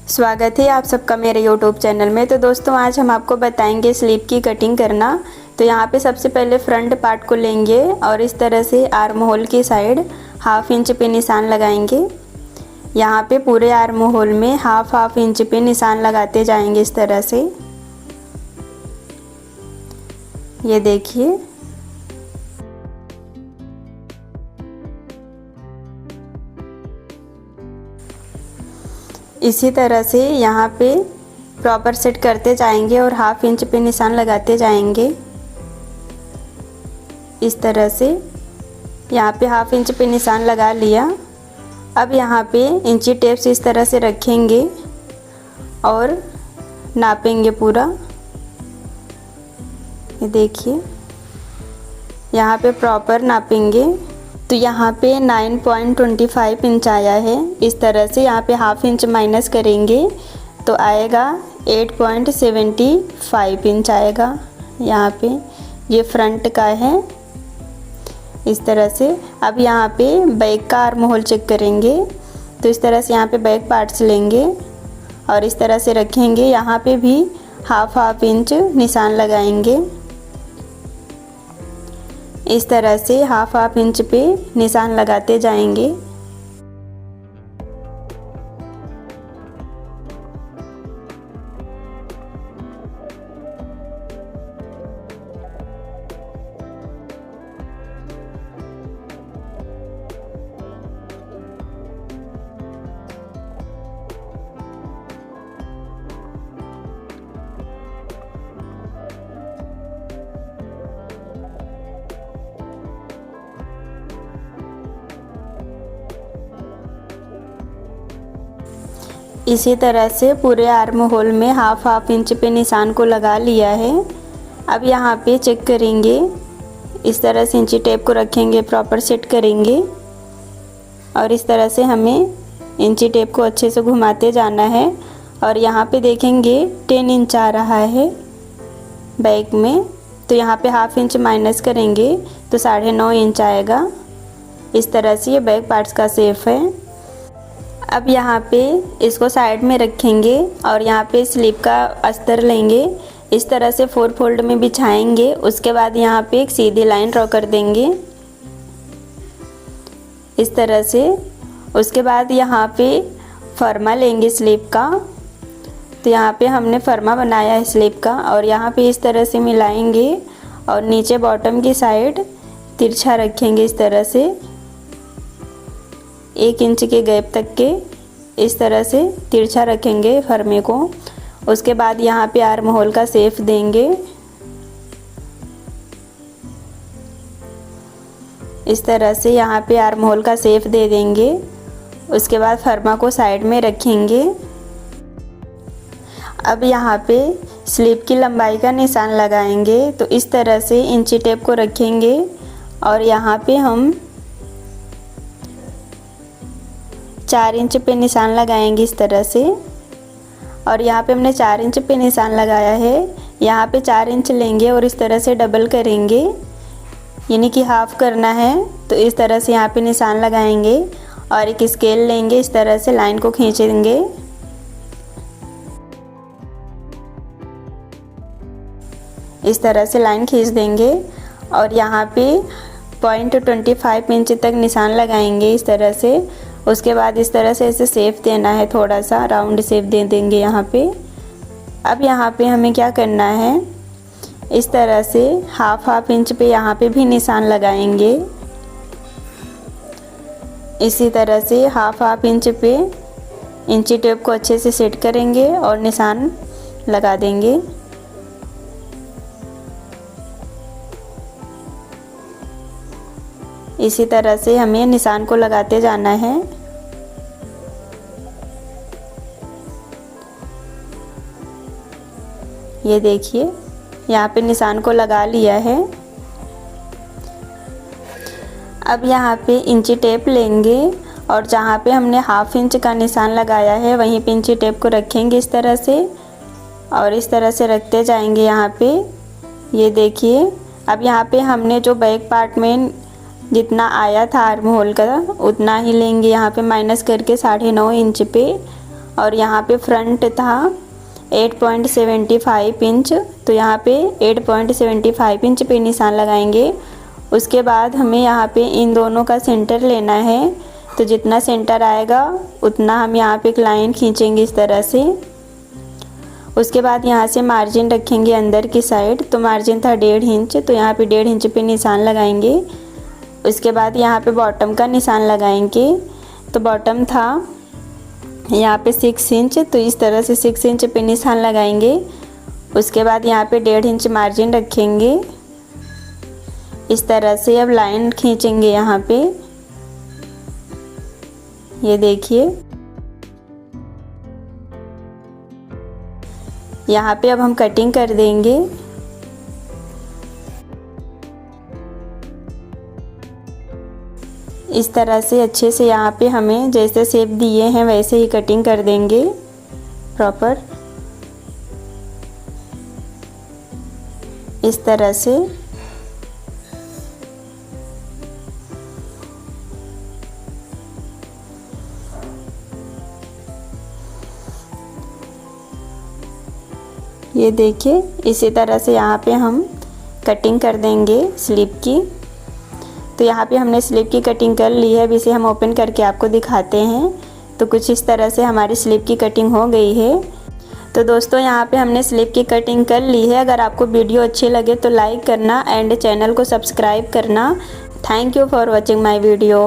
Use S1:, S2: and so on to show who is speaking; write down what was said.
S1: स्वागत है आप सबका मेरे YouTube चैनल में। तो दोस्तों आज हम आपको बताएंगे स्लीव की कटिंग करना। तो यहाँ पे सबसे पहले फ्रंट पार्ट को लेंगे और इस तरह से आर्म होल की साइड हाफ इंच पे निशान लगाएंगे। यहाँ पे पूरे आर्म होल में हाफ इंच पे निशान लगाते जाएंगे इस तरह से। ये देखिए, इसी तरह से यहाँ पे प्रॉपर सेट करते जाएंगे और हाफ इंच पे निशान लगाते जाएंगे इस तरह से। यहाँ पे हाफ इंच पे निशान लगा लिया। अब यहाँ पे इंची टेप से इस तरह से रखेंगे और नापेंगे पूरा। ये देखिए, यहाँ पे प्रॉपर नापेंगे। तो यहाँ पे 9.25 इंच आया है। इस तरह से यहाँ पे हाफ इंच माइनस करेंगे तो आएगा 8.75 इंच आएगा। यहाँ पे ये फ्रंट का है इस तरह से। अब यहाँ पे बैक का आर्म होल चेक करेंगे। तो इस तरह से यहाँ पे बैक पार्ट्स लेंगे और इस तरह से रखेंगे। यहाँ पे भी हाफ इंच निशान लगाएंगे। इस तरह से हाफ इंच पे निशान लगाते जाएंगे। इसी तरह से पूरे आर्म होल में हाफ इंच पे निशान को लगा लिया है। अब यहाँ पे चेक करेंगे। इस तरह से इंची टेप को रखेंगे, प्रॉपर सेट करेंगे और इस तरह से हमें इंची टेप को अच्छे से घुमाते जाना है। और यहाँ पे देखेंगे 10 इंच आ रहा है बैक में। तो यहाँ पे हाफ इंच माइनस करेंगे तो 9.5 इंच आएगा। इस तरह से ये बैक पार्ट्स का शेप है। अब यहाँ पे इसको साइड में रखेंगे और यहाँ पे स्लीव का अस्तर लेंगे। इस तरह से 4 फोल्ड में बिछाएंगे। उसके बाद यहाँ पे एक सीधी लाइन ड्रॉ कर देंगे इस तरह से। उसके बाद यहाँ पे फर्मा लेंगे स्लीव का। तो यहाँ पे हमने फर्मा बनाया है स्लीव का और यहाँ पे इस तरह से मिलाएंगे और नीचे बॉटम की साइड तिरछा रखेंगे इस तरह से 1 इंच के गैप तक के। इस तरह से तिरछा रखेंगे फर्मे को। उसके बाद यहाँ पे आर्म होल का शेप देंगे इस तरह से। यहाँ पे आर्म होल का शेप दे देंगे। उसके बाद फर्मा को साइड में रखेंगे। अब यहाँ पे स्लीव की लंबाई का निशान लगाएंगे। तो इस तरह से इंची टेप को रखेंगे और यहाँ पे हम 4 इंच पे निशान लगाएंगे इस तरह से। और यहाँ पे हमने 4 इंच पे निशान लगाया है। यहाँ पे 4 इंच लेंगे और इस तरह से डबल करेंगे, यानी कि हाफ करना है। तो इस तरह से यहाँ पे निशान लगाएंगे और एक स्केल लेंगे, इस तरह से लाइन को खींचेंगे। इस तरह से लाइन खींच देंगे और यहाँ पे 0.25 इंच तक निशान लगाएंगे इस तरह से। उसके बाद इस तरह से ऐसे शेप देना है, थोड़ा सा राउंड शेप दे देंगे यहाँ पे। अब यहाँ पे हमें क्या करना है, इस तरह से हाफ इंच पे यहाँ पे भी निशान लगाएंगे। इसी तरह से हाफ इंच पे इंची टेप को अच्छे से सेट करेंगे और निशान लगा देंगे। इसी तरह से हमें निशान को लगाते जाना है। ये देखिए, यहाँ पे निशान को लगा लिया है। अब यहाँ पे इंची टेप लेंगे और जहाँ पे हमने हाफ इंच का निशान लगाया है वहीं पे इंची टेप को रखेंगे इस तरह से और इस तरह से रखते जाएंगे यहाँ पे। ये देखिए, अब यहाँ पे हमने जो बैक पार्ट में जितना आया था आर्म होल का उतना ही लेंगे। यहाँ पे माइनस करके 9.5 इंच पे और यहाँ पे फ्रंट था 8.75 इंच, तो यहाँ पे 8.75 इंच पे निशान लगाएंगे। उसके बाद हमें यहाँ पे इन दोनों का सेंटर लेना है, तो जितना सेंटर आएगा उतना हम यहाँ पे एक लाइन खींचेंगे इस तरह से। उसके बाद यहाँ से मार्जिन रखेंगे अंदर की साइड, तो मार्जिन था 1.5 इंच, तो यहाँ पे 1.5 इंच पे निशान लगाएंगे। उसके बाद यहाँ पे बॉटम का निशान लगाएंगे, तो बॉटम था यहाँ पे 6 इंच, तो इस तरह से 6 इंच पे निशान लगाएंगे। उसके बाद यहाँ पे 1.5 इंच मार्जिन रखेंगे इस तरह से। अब लाइन खींचेंगे यहाँ पे, ये देखिए यहाँ पे अब हम कटिंग कर देंगे। इस तरह से अच्छे से यहाँ पे हमें जैसे शेप दिए हैं वैसे ही कटिंग कर देंगे प्रॉपर, इस तरह से। ये देखिए इसी तरह से यहाँ पे हम कटिंग कर देंगे स्लीव की। तो यहाँ पे हमने स्लीव की कटिंग कर ली है। अब इसे हम ओपन करके आपको दिखाते हैं। तो कुछ इस तरह से हमारी स्लीव की कटिंग हो गई है। तो दोस्तों यहाँ पे हमने स्लीव की कटिंग कर ली है। अगर आपको वीडियो अच्छी लगे तो लाइक करना एंड चैनल को सब्सक्राइब करना। Thank you for watching my video.